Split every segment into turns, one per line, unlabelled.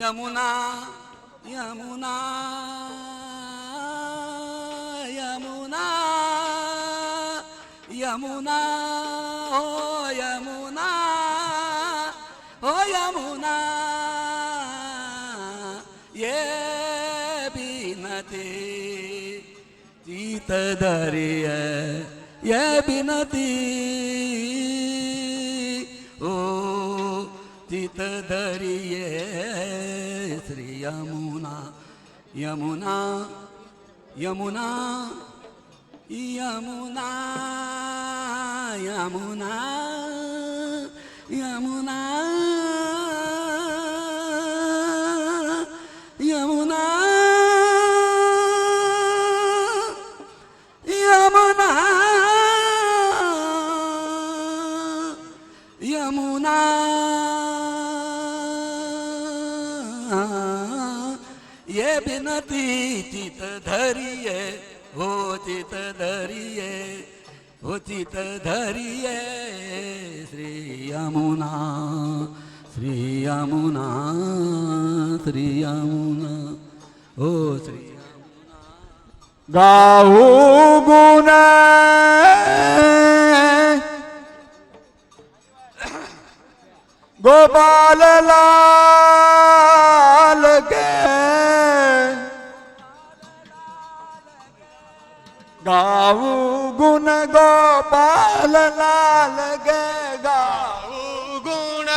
यमुना यमुना यमुना यमुना हो यमुना हो यमुना ये बिनती चित दरिय ये बिनती ओ चित दरिए श्री यमुना यमुना यमुना यमुना यमुना यमुना यमुना यमुना यमुना ये बिनती चित धरिए हो चित धरिए हो चित धरिए श्री यमुना श्री यमुना श्री यमुना हो श्री यमुना
गाऊ गुण गोपाल लाल के गाऊ गुण गोपाल लाल के गाऊ
गुण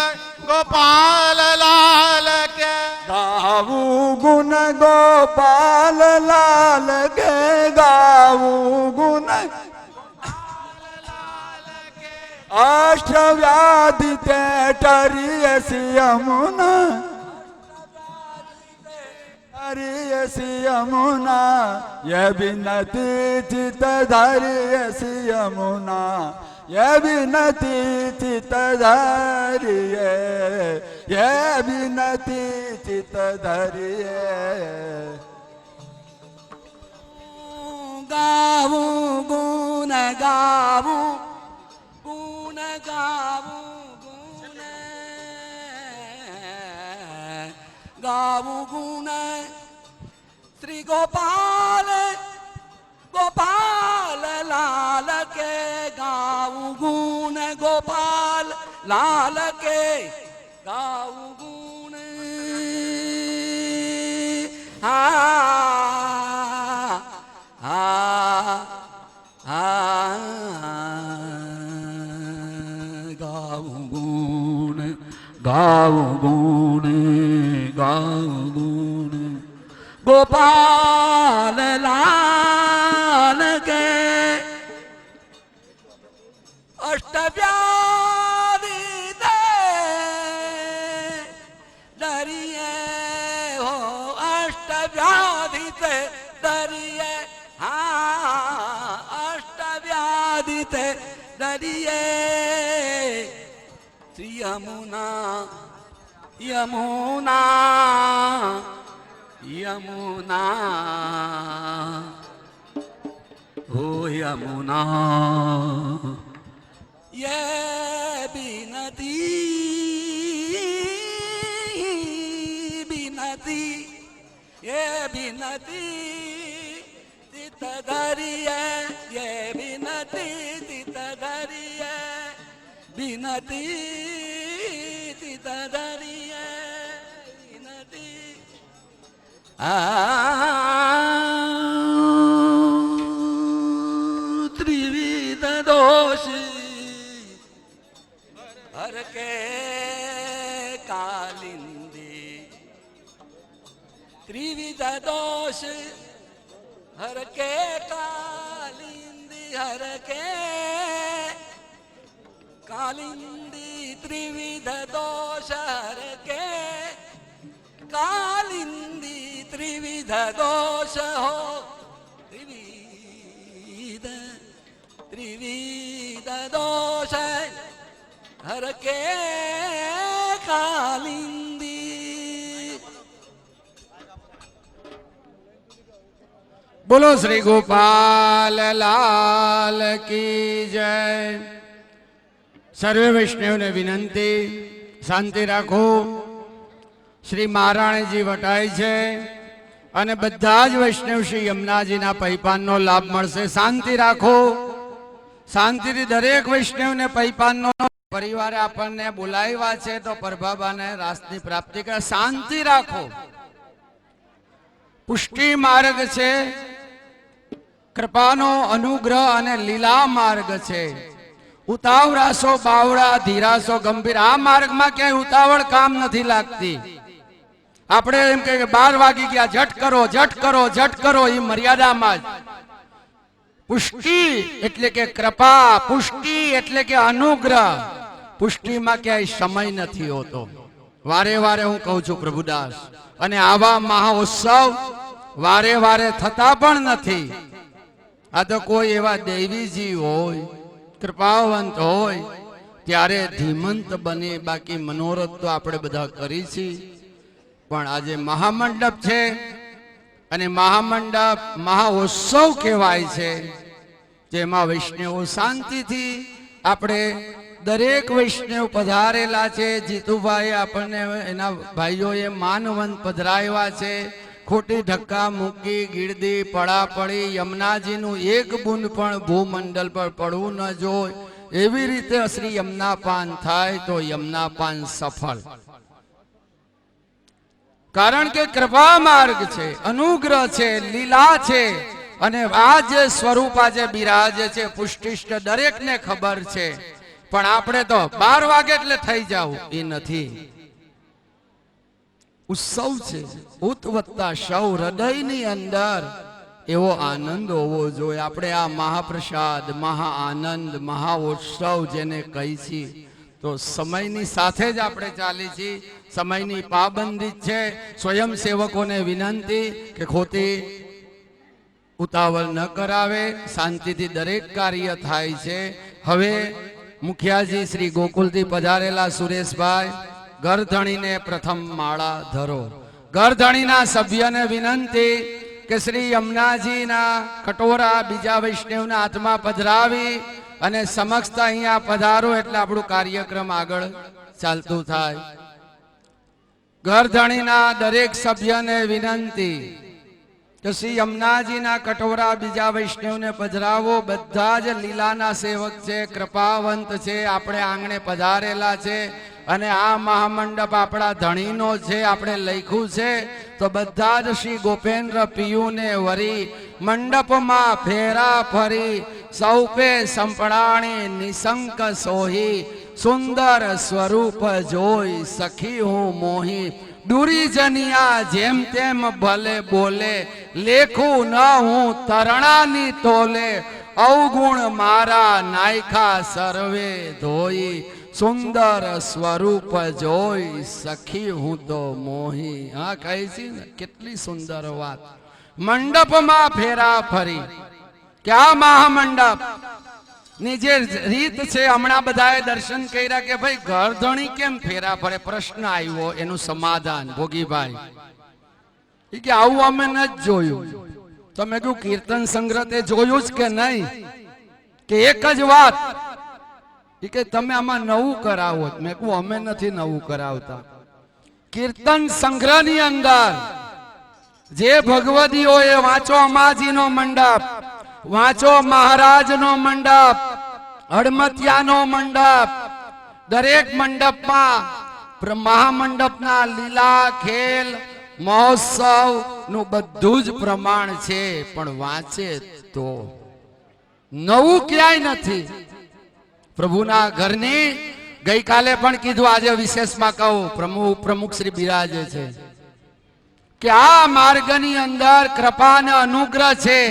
गोपाल लाल के
गाऊ गुण गोपाल लाल के गाऊ गुण अष्टव्याधि ते टरियसी यमुना टरियसी यमुना ये बिनती चित धरियसी यमुना ये बिनती चित धरिये ये बिनती चित धरिये
गावू गुण गावू गुण गावू गुण गावू गुण श्री गोपाल गोपाल लाल के गावू गुण गोपाल लाल के गावू गुण हा हा हा गाऊ गुण गाऊ गुण गाऊ गुण गोपाल लाल के अष्टव्याधि दे डरिए हो अष्टव्याधि से डरिए हाँ अष्टव्याधि से डरिए श्री यमुना यमुना यमुना हो यमुना ये बिनती बिनती ये बिनती चित धरिए ये बिनती चित धरिए बिनती चित धरिए बिनती त्रिविध दोष हर के कालिंदी त्रिविध दोष हर के कालिंदी हर के कालिंदी त्रिविध दोष हर के कालिंदी त्रिविध दोष हो त्रिविध त्रिविध दोष हर के कालिंदी
बोलो श्री गोपाल लाल की जय। सर्वे वैष्णव ने विनंती शांति राखो। શ્રી મહારાણીજી વટાય છે અને બધા જ વૈષ્ણવ શ્રી યમુનાજીના પૈપાનનો લાભ મળશે. શાંતિ રાખો, શાંતિથી દરેક વૈષ્ણવને પૈપાનનો પરિવારે આપણને બોલાવ્યા છે તો પ્રભાબાને રાસની પ્રાપ્તિ કરે. શાંતિ રાખો. પુષ્ટિ માર્ગ છે, કૃપાનો અનુગ્રહ અને લીલા માર્ગ છે. ઉતાવળાશો બાવળા ધીરાશો ગંભીર, આ માર્ગમાં ક્યાંય ઉતાવળ કામ નથી લાગતી. આપણે એમ કે 12 વાગી ગયા, ઝટ કરો ઝટ કરો ઝટ કરો, એ મર્યાદામાં જ. પુષ્ટિ એટલે કે કૃપા, પુષ્ટિ એટલે કે અનુગ્રહ. પુષ્ટિમાં ક્યાંય સમય નથી હોતો. વારે વારે હું કહું છું પ્રભુદાસ, અને આવા મહાઉત્સવ વારે વારે થતા પણ નથી. આ તો કોઈ એવા દેવીજી હોય, કૃપાવંત હોય ત્યારે ધીમંત બને, બાકી મનોરથ તો આપણે બધા કરી છીએ. પણ આજે મહામંડપ છે અને મહામંડપ મહાઉત્સવ કહેવાય છે, જેમાં વૈષ્ણવો શાંતિથી, આપણે દરેક વૈષ્ણવ પધારેલા છે. જીતુભાઈ આપણને એના ભાઈઓએ માનવંત પધરાવ્યા છે. ખોટી ધક્કા મૂકી, ગીરદી પડાપડી, યમુનાજીનું એક બુંદ પણ ભૂમંડળ પર પડવું ન જોઈએ. એવી રીતે શ્રી યમુના પાન થાય તો યમુના પાન સફળ. કારણ કે કૃપા માર્ગ છે, અનુગ્રહ છે, લીલા છે. અને આ જે સ્વરૂપ આજે બિરાજે છે પુષ્ટિષ્ઠ, દરેકને ખબર છે. પણ આપણે તો 12 વાગે એટલે થઈ જાવ એ નથી. ઉત્સવ છે, ઉત્વત્તા સૌ હૃદયની અંદર એવો આનંદ હોવો જોઈએ. આપણે આ મહાપ્રસાદ, મહા આનંદ, મહાઉત્સવ જેને કહી છીએ, તો સમયની સાથે જ આપણે ચાલી છીએ. સમયની પાબંદી છે. સ્વયંસેવકોને વિનંતી કે ખોટી ઉતાવળ ન કરાવે, શાંતિથી દરેક કાર્ય થાય છે. હવે મુખિયાજી શ્રી ગોકુલથી પધારેલા સુરેશભાઈ, ગરધણીને પ્રથમ માળા ધરો. ગરધણીના સભ્યને વિનંતી કે શ્રી યમુનાજીના કટોરા બીજા વૈષ્ણવના હાથમાં પધરાવી અને સમક્ષ અહીંયા પધારો એટલે આપણું કાર્યક્રમ આગળ ચાલતું થાય. ગરધણીના દરેક સભ્યને વિનંતી કે શ્રી યમુનાજીના કટોરા બીજા વૈષ્ણવને પધરાવો. બધા જ લીલાના સેવક છે, કૃપાવંત છે, આપણે આંગણે પધારેલા છે. અને આ મહામંડપ આપણા ધણીનો છે, આપણે લખ્યું છે. તો બધા જ શ્રી ગોપેન્દ્ર પિયુને વરી મંડપમાં ફેરા ફરી, સૌપે સંપડાણી નિશંક સોહી, સુંદર સ્વરૂપ જોઈ સખી હું મોહી. ડુરી જનિયા જેમ તેમ ભલે બોલે, લેખું ન હું તરણાની તોલે, અવગુણ મારા નાયખા સર્વે ધોઈ, સુંદર સ્વરૂપ જોઈ સખી હું તો મોહી. હા, કહી છે ને, કેટલી સુંદર વાત. મંડપમાં ફેરા ફરી, ક્યાં મહામંડપ ની જે રીત છે, હમણાં બધાએ દર્શન કર્યા કે ભાઈ ગરધણી કેમ ફેરા ફરે. પ્રશ્ન આવ્યો, એનું સમાધાન ભોગીભાઈ કે આવું અમે ન જોયું. તમે કહ્યું કીર્તન સંગ્રહ તે જોયું જ કે નહીં? કે એક જ વાત કે તમે આમાં નવું કરાવો. મેં કહું અમે નથી નવું કરાવતા. કીર્તન સંગ્રહ ની અંદર જે ભગવદીઓ એ વાંચો અમાજીનો મંડપ, વાંચો મહારાજનો મંડપ, હડમતિયાનો મંડપ, દરેક મંડપમાં મહામંડપના લીલા ખેલ મહોત્સવ નું બધું જ પ્રમાણ છે. પણ વાંચે તો નવું ક્યાંય નથી. પ્રભુના ઘરની ગઈકાલે પણ કીધું, આજે વિશેષમાં કહું, પ્રમુખ શ્રી બિરાજે છે કે આ માર્ગની અંદર કૃપા અને અનુગ્રહ છે.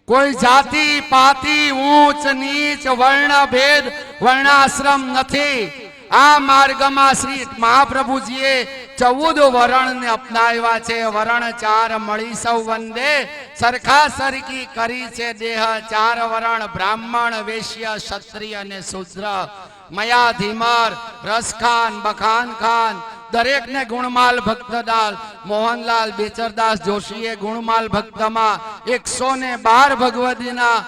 કોઈ જાતિ પાતિ ઊંચ નીચ વર્ણ ભેદ વર્ણાશ્રમ નથી. આ માર્ગમાં શ્રી મહાપ્રભુજીએ 14 વરણ ને અપનાવ્યા છે. વરણ 4 મળી સૌ વંદે, સરખા સરખી કરી છે દેહ 4 વરણ, બ્રાહ્મણ વૈશ્ય ક્ષત્રિય અને શૂદ્ર. મયા ધીમર રસખાન બખાન ખાન, દરેકને ગુણમાલ ભક્તદાલ મોહનલાલ બેચરદાસ જોશીએ ગુણમાલ ભક્તમાં 112 ભગવદીના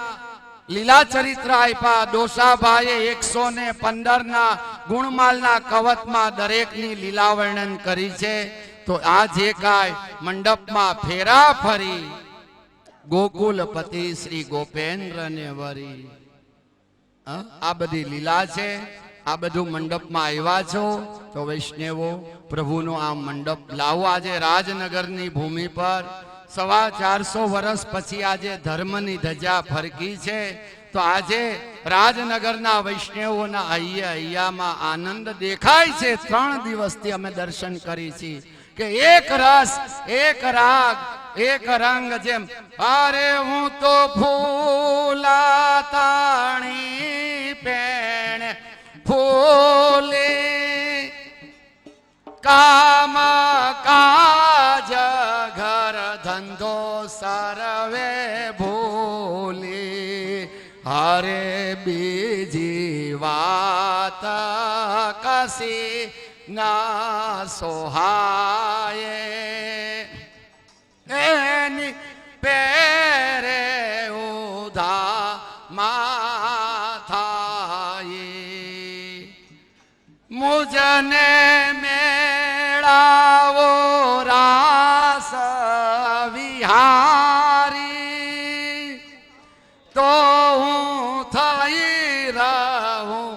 લીલા ચરિત્ર આપ્યા. ડોસાભાઈએ 115 ના ગુણમાલના કવચમાં દરેકની લીલા વર્ણન કરી છે. તો આ જે કાંઈ મંડપમાં ફેરા ફરી ગોકુલપતિ શ્રી ગોપેન્દ્રને વરી, આ બધી લીલા છે. આ બધું મંડપમાં આવ્યા છો તો વૈષ્ણવો પ્રભુનો આ મંડપ લાવો. આજે રાજનગરની ભૂમિ પર 450 વર્ષ પછી આજે ધર્મની ધજા ફરકી છે. તો આજે રાજનગરના વૈષ્ણવોના અહીંયા આનંદ દેખાય છે. 3 દિવસથી અમે દર્શન કરી છીએ કે એક રસ, એક રાગ, એક રંગ જેમ. અરે હું તો ફૂલા તાણી પેણ ફૂલી કામ કાજ ઘર ધંધો સર્વે ભૂલી. હરે બીજી વાત કસી ના સોહાય એની પેરે ઉધા માથાઈ. મુજને મેળાવો રાસ વિહારી તો હું થઈ રહું.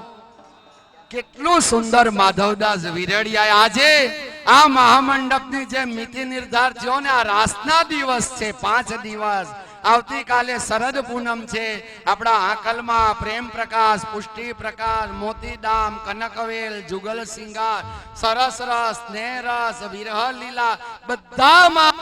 કેટલું સુંદર માધવદાસ વિરડિયા. આજે આ મહામંડપની જે મિતિ નિર્ધાર થયો ને, આ રાસના દિવસ છે. 5 દિવસ. આવતીકાલે શરદ પૂનમ છે. આપણા આકલમાં પ્રેમ પ્રકાશ, પુષ્ટિ પ્રકાશ, મોતીદામ, કનકવેલ, જુગલ સિંગાર, સરસ રસ, સ્નેહ રસ, વિરહ લીલા બધામાં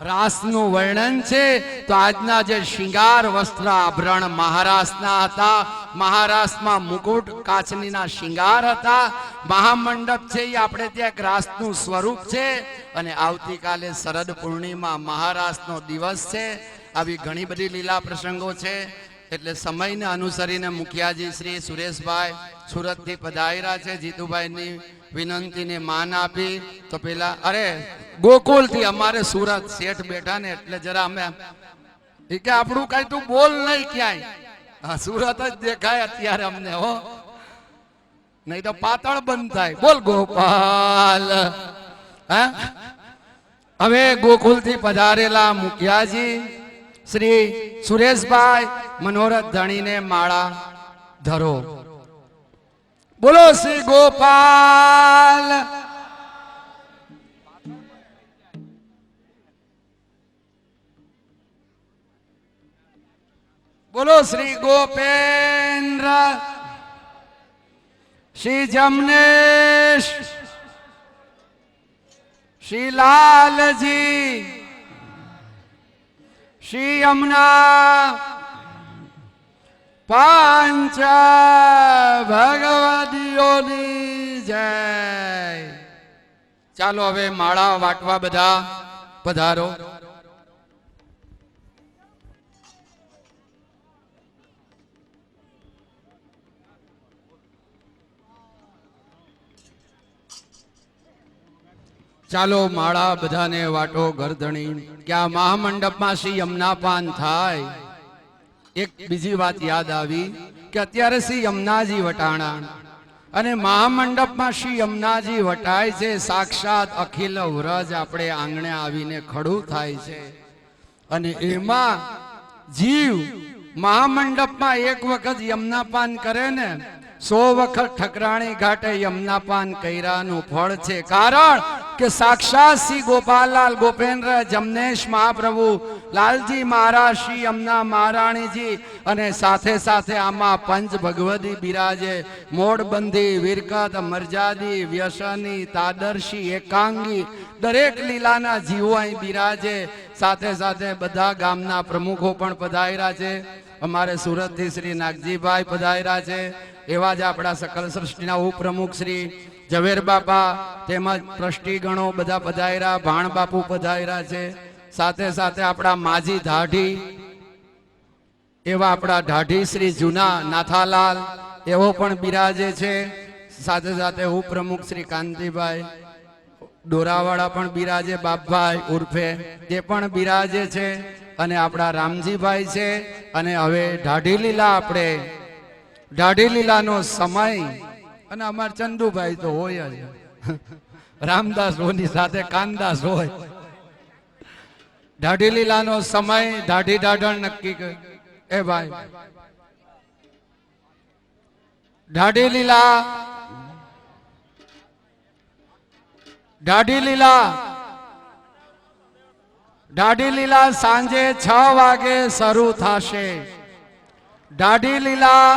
રાસનું વર્ણન છે. તો આજના જે શિંગાર વસ્ત્ર આભરણ મહારાષ્ટ્રના હતા. મહારાષ્ટ્રમાં મુકુટ કાચનીના શિંગાર હતા. મહામંડપ છે એ આપણે ત્યાં એક રાસનું સ્વરૂપ છે. અને આવતીકાલે શરદ પૂર્ણિમા મહારાસનો દિવસ છે. આવી ઘણી બધી લીલા પ્રસંગો છે. એટલે સમયને અનુસરીને મુખિયાજી શ્રી સુરેશભાઈ સુરતથી પધાર્યા છે. જીતુભાઈની વિનંતીને માન આપી તો પેલા અરે ગોકુલથી અમારે સુરત શેઠ બેઠા ને એટલે જરા અમે એ કે આપણું કઈ તું બોલ નહીં ક્યાંય. હા, સુરત જ દેખાય અત્યારે અમને. હો, નહીં તો પાતળ બંધ થાય. બોલ ગોપાલ. હા, હવે ગોકુલથી પધારેલા મુખિયાજી શ્રી સુરેશભાઈ મનોરથ ધણીને માળા ધરો. બોલો શ્રી ગોપાલ. બોલો શ્રી ગોપેન્દ્ર. શ્રી જમનેશ, શ્રી લાલજી, શ્રી યમુના પાંચ ભગવદીઓની જય. ચાલો હવે માળા વાટવા બધા પધારો. ચાલો માળા બધાને વાટો ગરધણી. કે આ મહામંડપમાં શ્રી યમુનાપાન થાય. એક બીજી વાત યાદ આવી કે અત્યારે શ્રી યમુનાજી વટાણા અને મહામંડપમાં શ્રી યમુનાજી વટાય છે. સાક્ષાત અખિલ વ્રજ આપણે આંગણે આવીને ખડું થાય છે. અને એમાં જીવ મહામંડપમાં એક વખત યમુનાપાન કરે ને 100 વખત ઠકરાણી ઘાટે યમુનાપાન કર્યાનું ફળ છે. કારણ કે સાક્ષાત શ્રી ગોપાલલાલ ગોપેન્દ્ર જમનેશ મહાપ્રભુ લાલજી મહારાજ શ્રી યમુના મહારાણીજી અને સાથે સાથે આમાં પંચ ભગવદી બિરાજે. મોડબંધી, વિરકત, મરજાદી, વ્યસની, તાદર્શી, એકાંગી દરેક લીલાના જીવો અહીં બિરાજે. સાથે સાથે બધા ગામના પ્રમુખો પણ પધાર્યા છે. અમારે સુરતથી શ્રી નાગજીભાઈ પધાર્યા છે. એવા જ આપણા સકલ સૃષ્ટિના ઉપપ્રમુખ શ્રી ઝવેર બાપા તેમજ ટ્રસ્ટીગણો બધા પધાર્યા. ભાણ બાપુ પધાર્યા છે. સાથે સાથે આપણા માજી ધાઢી એવા આપણા ઢાઢી શ્રી જૂના નાથાલાલ એવો પણ બિરાજે છે. સાથે સાથે ઉપપ્રમુખ શ્રી કાંતિભાઈ ડોરાવાળા પણ બિરાજે. બાપભાઈ ઉર્ફે તે પણ બિરાજે છે. અને આપણા રામજીભાઈ છે અને હવે ઢાઢી લીલા આપણે ઢાઢી લીલાનો સમય અને અમાર ચંદુભાઈ તો હોય જ રામદાસ હોની સાથે કાનદાસ હોય ઢાઢી લીલાનો સમય ઢાઢી ઢાઢણ નક્કી કર એ ભાઈ ઢાઢી લીલા ઢાઢી લીલા સાંજે 6 વાગે શરૂ થશે ઢાઢી લીલા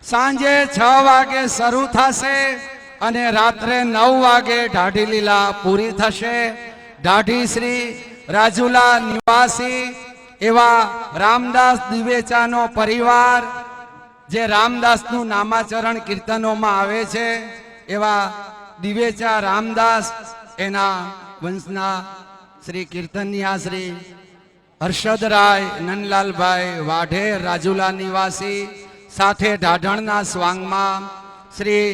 સાંજે 6 વાગે શરૂ થશે અને રાત્રે 9 વાગે ઢાઢી લીલા પૂરી થશે ઢાઢી શ્રી રાજુલા નિવાસી એવા રામદાસ દિવેચાનો પરિવાર જે રામદાસનું નામાચરણ કીર્તનોમાં આવે છે એવા દિવેચા રામદાસ એના વંશના શ્રી કીર્તનિયા શ્રી હર્ષદરાય નંદલાલભાઈ વાઢેર રાજુલા નિવાસી સાથે ઢાઢણના સ્વાંગમાં શ્રી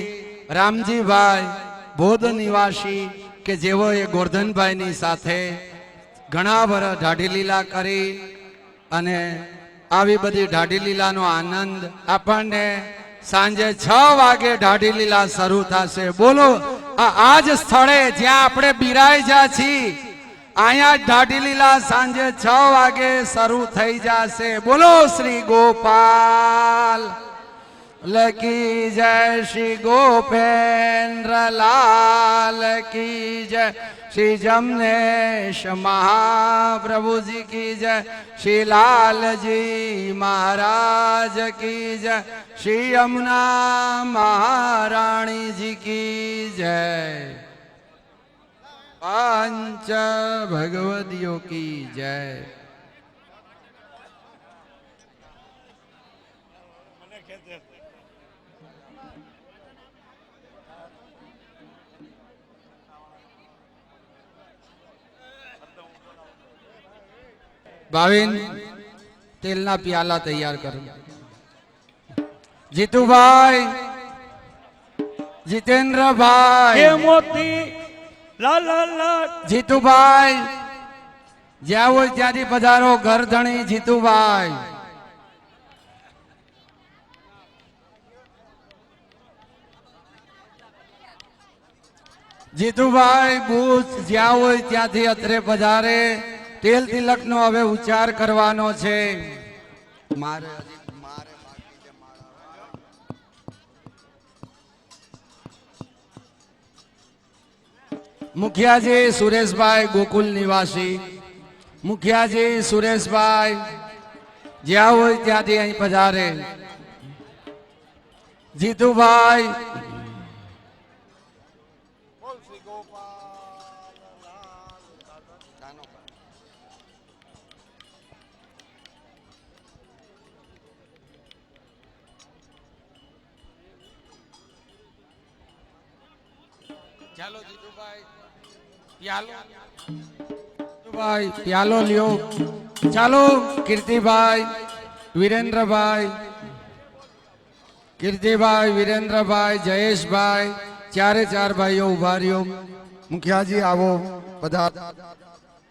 રામજીભાઈ બોધ નિવાસી કે જેઓએ ગોરધનભાઈની સાથે ઘણા વર્ષ ઢાઢી લીલા કરી અને આવી બધી ઢાઢી લીલાનો આનંદ આપણને સાંજે 6 વાગે ઢાઢી લીલા શરૂ થશે બોલો આ જ સ્થળે જ્યાં આપણે બિરાજા છીએ અહીંયા જ ઢાઢી લીલા સાંજે 6 વાગે શરૂ થઈ જશે બોલો શ્રી ગોપાલ લકી જય શ્રી ગોપેન્દ્ર લાલ કી જય શ્રી જમનેશ મહાપ્રભુજી કી જય શ્રી લાલજી મહારાજ કી જય શ્રી યમુના મહારાણીજી કી જય પાંચ ભગવદીઓ કી જય ભાવિન તેલના પ્યાલા તૈયાર કરો જીતુભાઈ જીતેન્દ્રભાઈ
મોતી લાલ
જીતુભાઈ જ્યાં હોય ત્યાંથી પધારો ઘર ધણી જીતુભાઈ જીતુભાઈ બુચ જ્યાં હોય ત્યાંથી અત્રે પધારે તેલ તિલક નો હવે ઉચ્ચાર કરવાનો છે મારે મુખિયાજી સુરેશભાઈ ગોકુલ નિવાસી મુખિયાજી સુરેશભાઈ જ્યાં હોય ત્યાંથી અહીં પધારે જીતુભાઈ ચાલો જીતુભાઈ જીતુભાઈ પ્યાલો લ્યો ચાલો કીર્તિભાઈ વિરેન્દ્રભાઈ વિરેન્દ્રભાઈ જયેશભાઈ ચારે ચાર ભાઈઓ ઉભા રહ્યો मुखिया आवो पधार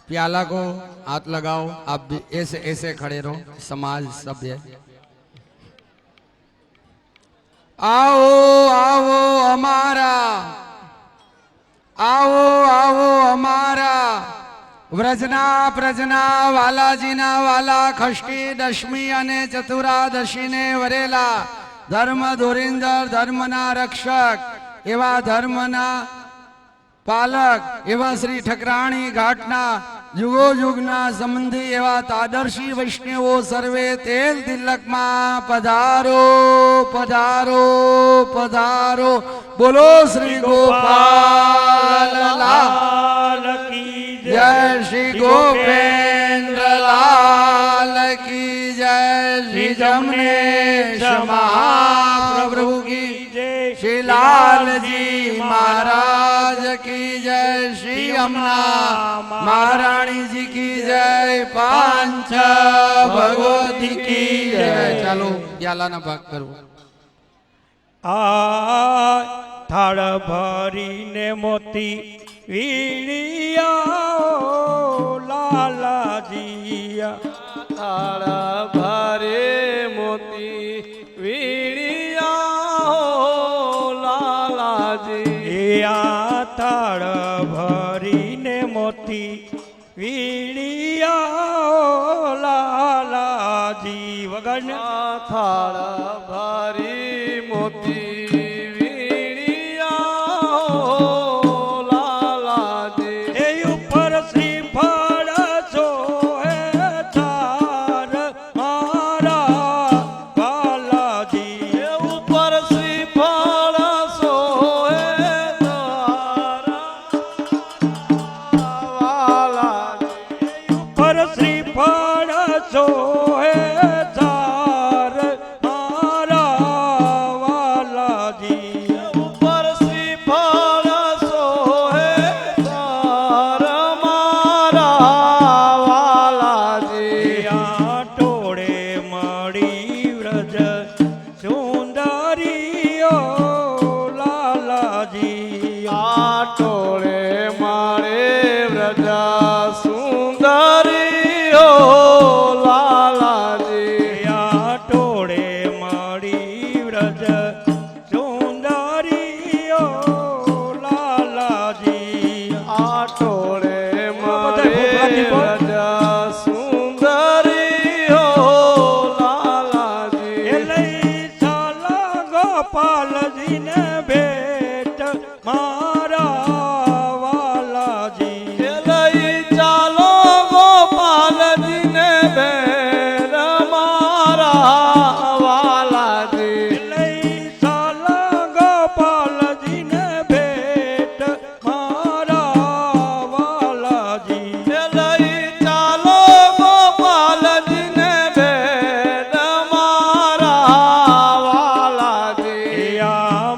प्याला को हाथ लगाओ आप भी ऐसे ऐसे खड़े रहो समाज सभ्य आओ आओ हमारा व्रजना प्रजना वालाजीना वाला खष्टी दशमी अने चतुरादशी ने वरेला धर्म धुरिंदर धर्मना रक्षक एवा धर्मना पालक एवा श्री ठकराणी घाटना युगो युगना संबंधी एवा तादर्शी वैष्णवो सर्वे तेल तिलक में पधारो पधारो पधारो बोलो श्री गोपाल लाल की जय श्री गोपेंद्र लाल की जय श्री जमनेश महाप्रभु की जय श्री लाल जी महाराज की जय श्री यमुना महारानी जी की जय पांच भगवती की जय। चलो प्याला ना भाग करो
थाળ ભરીને મોતી વીણિયા લાલાજી મોતી વીડિયા લાલાજી વગર
થાળ ભરી મોતી વીણિયા લાલાજી
એ ઉપર શ્રીફળ સોહે ચાર મારા વાલાજી
એ ઉપર શ્રીફળ સોહે તારા વાલાજી
ઉપર શ્રીફળ સોહે ચાર મારા વાલાજી
ઉપર શ્રીફળ સોહે તારા મારા વાલાજી
આ ટોળે મળી વ્રજ સુંદરીઓ લાલાજી
આ ટોળે મારે વ્રજ સુંદરીઓ લાલાજી
આ ટોળે મળી વ્રજ સુંદરીઓ લાલાજી
આ ટોળે
બધાય
મારે
ભૂખ લાગી
વ્રજ સુંદરીઓ લાલાજી
એ લઈ ચાલા ગોપાલજીને ભેટ મારા વાલાજી
એ લઈ ચાલો ગોપાલજીને બેન મારા વાલાજી
લઈ ચાલા ગોપાલજીને ભેટ મારા વાલાજી
એ લઈ ચાલો ગોપાલજીને બેન મારા વાલાજી
આ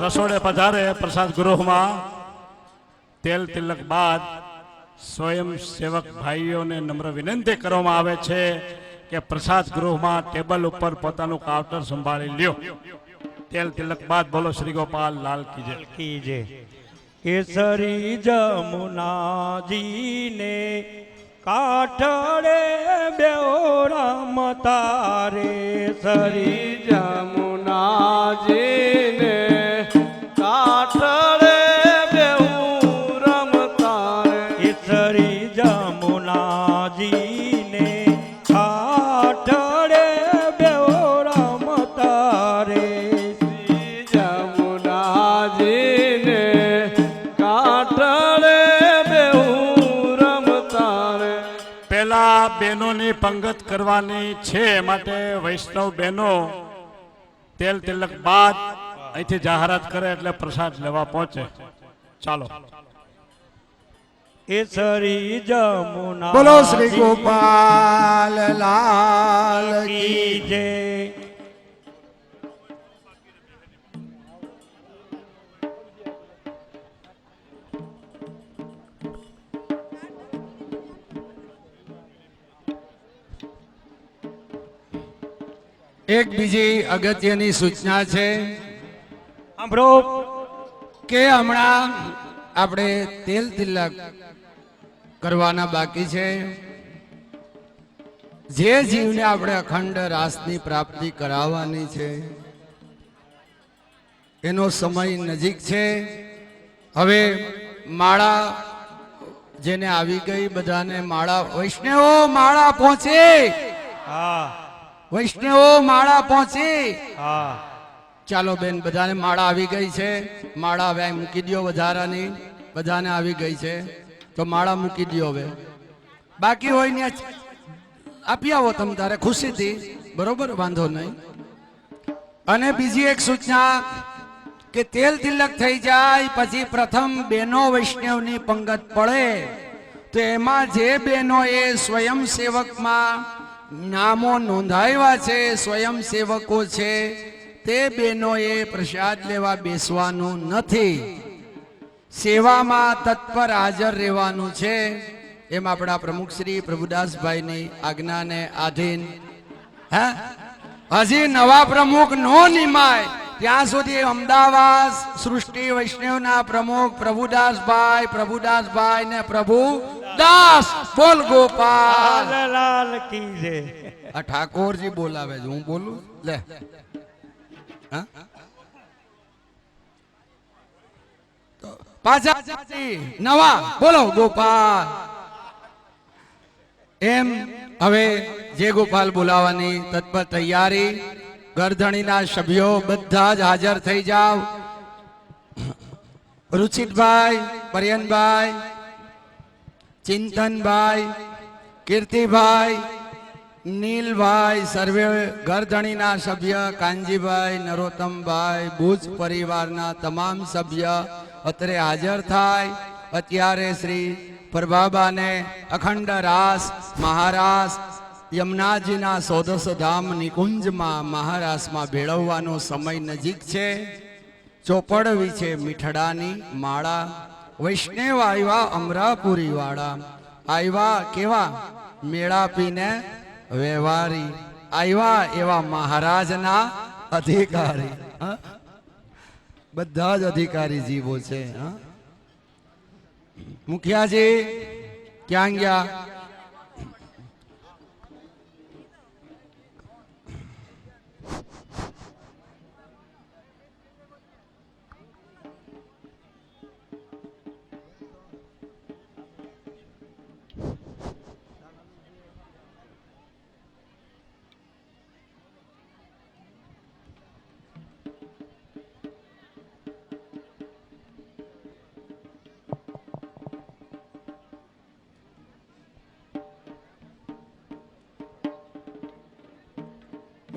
રસોડે પધારે પ્રસાદ ગૃહમાં તેલ તિલક બાદ સ્વયં સેવક ભાઈઓને નમ્ર વિનંતી કરવામાં આવે છે કે પ્રસાદ ગૃહમાં ટેબલ ઉપર પોતાનું કાઉન્ટર સંભાળી લ્યો. તેલ તિલક બાદ બોલો શ્રી ગોપાલ લાલ કી જય.
કીજે કેસરી જમુનાજીને કાઠડે બેઓરામ તારે સરી
જમુનાજીને કાઠડે બેહું રમતા રે.
કેસરી જમુનાજીને કાઠડે બેઓરામ તારે
જમુનાજીને કાઠડે બેહું રમતા રે.
પહેલા બહેનોની પંગત કરવાની છે માટે વૈષ્ણવ બહેનો તેલ તિલક બાદ અહીંથી જાહેરાત કરે એટલે પ્રસાદ લેવા પહોંચે. ચાલો.
કેસરી જમુના
બોલો શ્રી ગોપાલ લાલ
કી જય.
એક બીજી અગત્યની સૂચના છે
સાંભળો
કે હમણાં આપણે તેલ તિલક કરવાના બાકી છે. જે જીવને આપણે અખંડ રાસની પ્રાપ્તિ કરાવવાની છે એનો સમય નજીક છે. હવે માળા જેને આવી ગઈ બધાને માળા વૈષ્ણવો માળા પહોંચે.
હા
વૈષ્ણવો માળા પહોંચી.
હા
ચાલો બેન બધાને માળા આવી ગઈ છે. માળા હવે અહીં મૂકી દો વધારાની. બધાને આવી ગઈ છે તો માળા મૂકી દો. હવે બાકી હોય ને આપી આવો તમ તારે ખુશીથી. બરોબર, વાંધો નહીં. અને બીજી એક સૂચના કે તેલ તિલક થઈ જાય પછી પ્રથમ બેનો વૈષ્ણવની પંગત પડે તો એમાં જે બહેનોએ સ્વયંસેવકમાં નામો નોંધાવ્યા છે, સ્વયંસેવકો છે, તે બહેનોએ પ્રસાદ લેવા બેસવાનું નથી. સેવામાં તત્પર હાજર રહેવાનું છે. એમ આપણા પ્રમુખ શ્રી પ્રભુદાસભાઈની આજ્ઞાને આધીન હજી નવા પ્રમુખ નો નિમાય ત્યાં સુધી અમદાવાદ સૃષ્ટિ વૈષ્ણવના પ્રમુખ પ્રભુદાસભાઈ ને પ્રભુદાસ બોલ ગોપાલ
લાલ કી જય.
આ ઠાકોરજી બોલાવે છે, હું બોલું લે. હા? તો પાછા નવા બોલો ગોપાલ. એમ હવે જે ગોપાલ બોલાવાની તત્પર તૈયારી. ગરધણીના સભ્યો બધા જ હાજર થઈ જાવ. રુચિતભાઈ, પર્યનભાઈ, ચિંતનભાઈ, કીર્તિભાઈ, નીલભાઈ, સર્વે ગરધણીના સભ્ય કાનજીભાઈ, નરોત્તમભાઈ, ભુજ પરિવારના તમામ સભ્ય અત્રે હાજર થાય. અત્યારે શ્રી પ્રભાબાને અખંડ રાસ મહારાસ યમુનાજીના સોદસ ધામ નિકુંજમાં મહારાસમાં ભેળવવાનો સમય નજીક છે. ચોપડવી છે મીઠડાની માળા. વૈષ્ણવ આવ્યા અમરાપુરી વાળા. આવ્યા કેવા મેળાપીને વ્યવહારી. આવ્યા એવા મહારાજના અધિકારી. બધા જ અધિકારી જીવો છે. મુખિયાજી ક્યાં ગયા?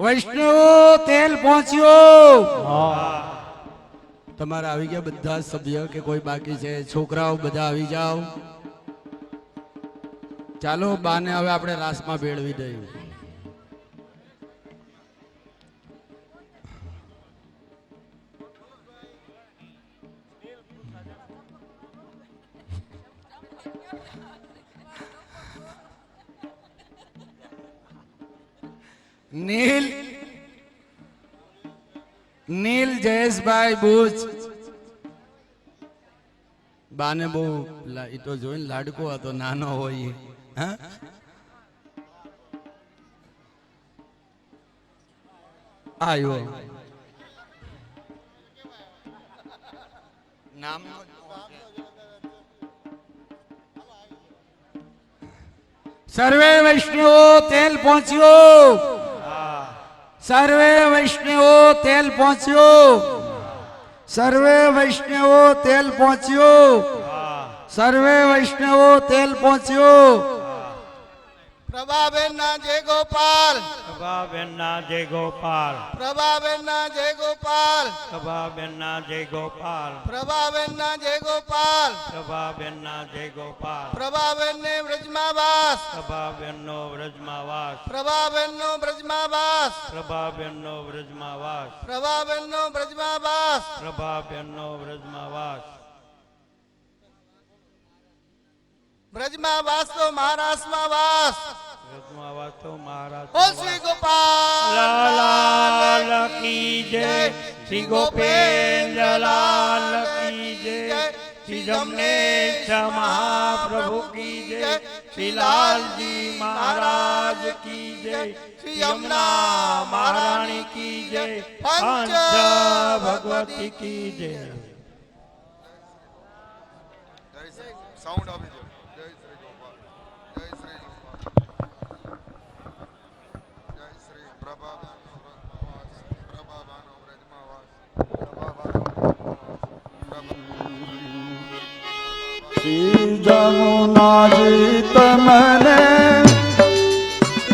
વૈષ્ણવ તેલ પહોંચ્યો. તમારા આવી ગયા બધા સભ્ય કે કોઈ બાકી છે? છોકરાઓ બધા આવી જાઓ. ચાલો બાને હવે આપણે રાસમાં ભેળવી દઈએ. નીલ નીલ જયેશભાઈ બુચ બાને બહુ એ તો જોઈને લાડકો હતો નાનો હોય એ. હા આવ્યો નામ સર્વે વૈષ્ણવો તેલ પહોંચ્યો સર્વે વૈષ્ણવો તેલ પહોંચ્યો સર્વે વૈષ્ણવો તેલ પહોંચ્યો સર્વે વૈષ્ણવો તેલ પહોંચ્યો
પ્રભાબેન ના જય ગોપાલ
પ્રભાબેન ના જય ગોપાલ
પ્રભાબેન ના જય ગોપાલ
પ્રભાબેન ના જય ગોપાલ
પ્રભાબેન ના જય ગોપાલ
પ્રભાબેન ના જય ગોપાલ
પ્રભાબેન ને વ્રજમાં વાસ
પ્રભાબેન નો વ્રજમાં વાસ
પ્રભાબેન નો વ્રજમાં વાસ
પ્રભાબેન નો વ્રજમાં વાસ
પ્રભાબેન નો વ્રજમાં વાસ
પ્રભાબેન નો વ્રજમાં વાસ
વ્રજમાં વાસ તો મહારાષ્ટ્રમાં વાસ
વ્રજમાં વાસ તો મહારાજ
ઓ શ્રી ગોપાલ
લાલ કી જય શ્રી ગોપેન્દ્ર લાલ કી જય શ્રી જમનેશ મહાપ્રભુ કી જય શ્રી લાલજી મહારાજ કી જય શ્રી યમુના મહારાણી કી જય પંચ ભગવતી કી જય
સાઉન્ડ આપી દો જય શ્રી ગોપાલ જય શ્રી ગોપાલ જય શ્રી પ્રભાબાનો વ્રજમાં વાસ
શ્રી જમુનાજી તમને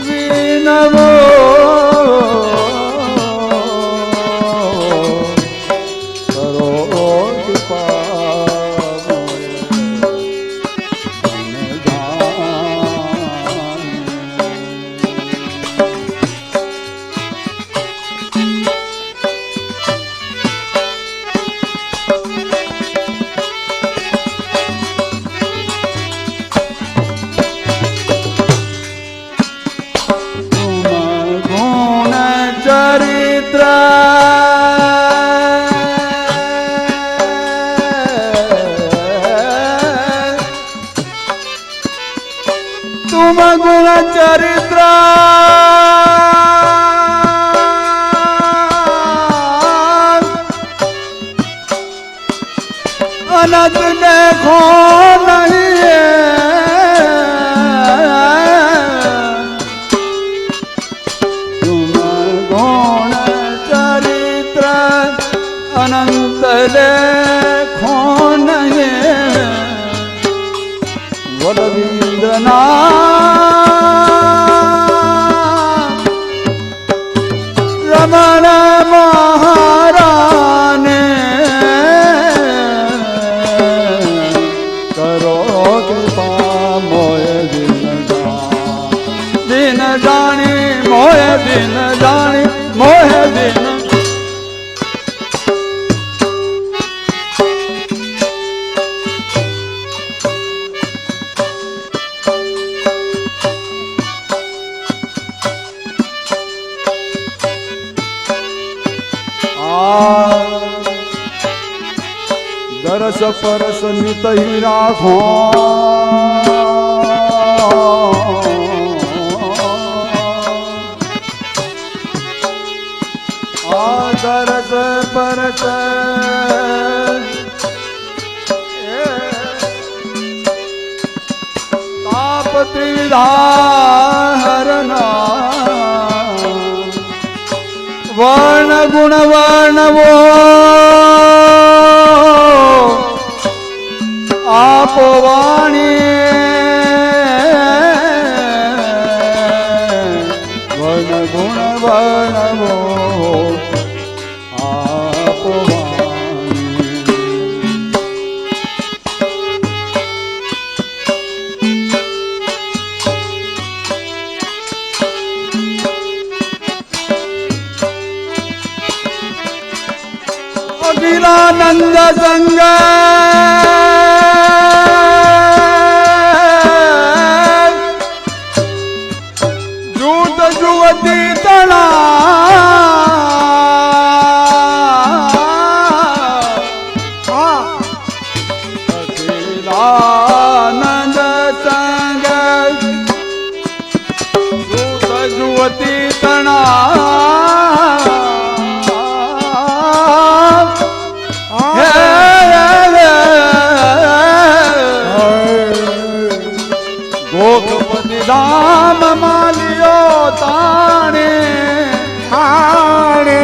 વિનવો કરો કૃપા ચરિત્ર તુમ ગુણ ચરિત્ર અનંત દેખો અનંત લેખો વડવિંદના રમણ મહારાને કરો કૃપા મોય દિન જાણી મોય દિન જાણી મોય દિન દરસ પરસ નિત રાખો દરસ પરસ તાપ ત્રિધારના વર્ણ ગુણ વર્ણવો આપો વાણી વર્ણ ગુણ વર્ણવો આપો અખિલાનંદ સંગ આનંદ સંગ જુવતી તણા ગોપતિ ધામ માલિયો તાણે
હાણે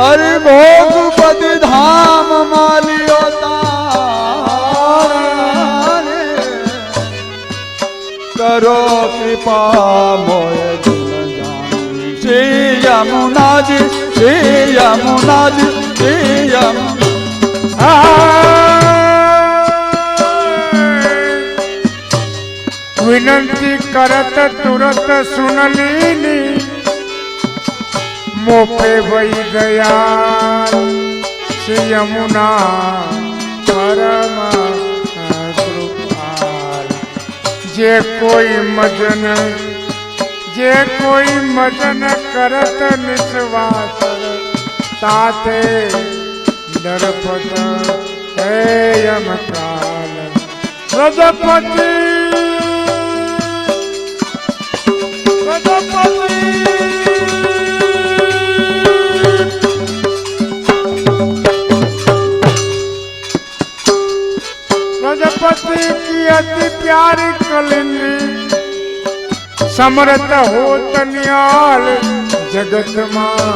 અરે ભોગપતિ ધામ માલિયો તાણે કરો કૃપા મોય દિન જાની શ્રી યમુનાજી શ્રી યમુનાજી શ્રી યમુના
વિનંતી કરત તુરત સુનલીની મોપે વહી ગયા શ્રી યમુના પરમ કૃપાલ જે કોઈ મજન કરત નિશ્વાસ તાતે નરપત હે યમકાલ રજપતિ रजपति की अति प्यारी कलिंदी समरत होत न्याल जगत मां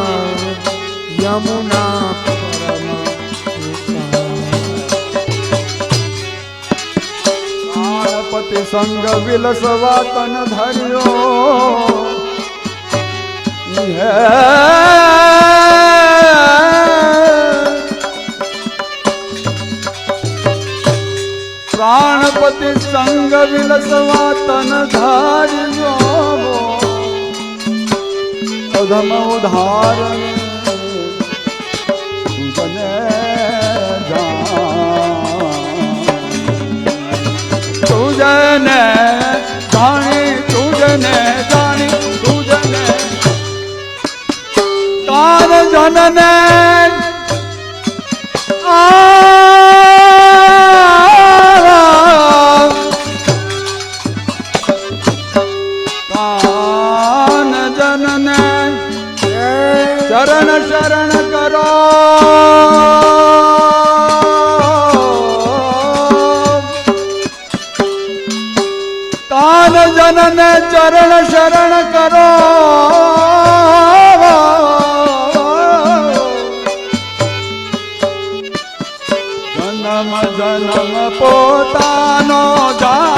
यमुना परम
ગણપતિ સંગ વિલસવા તન ધર્યો પ્રાણપતિ સંગ વિલસવા તન ધાર્યો અધમ ઉધાર તુજને તુજને જાણી તુજને જાણી તુજને તાર જનને કાન જનને ચરણ શરણ કરો કાન જનને ચરણ શરણ કરો જન્મ જન્મ પોતાનો જા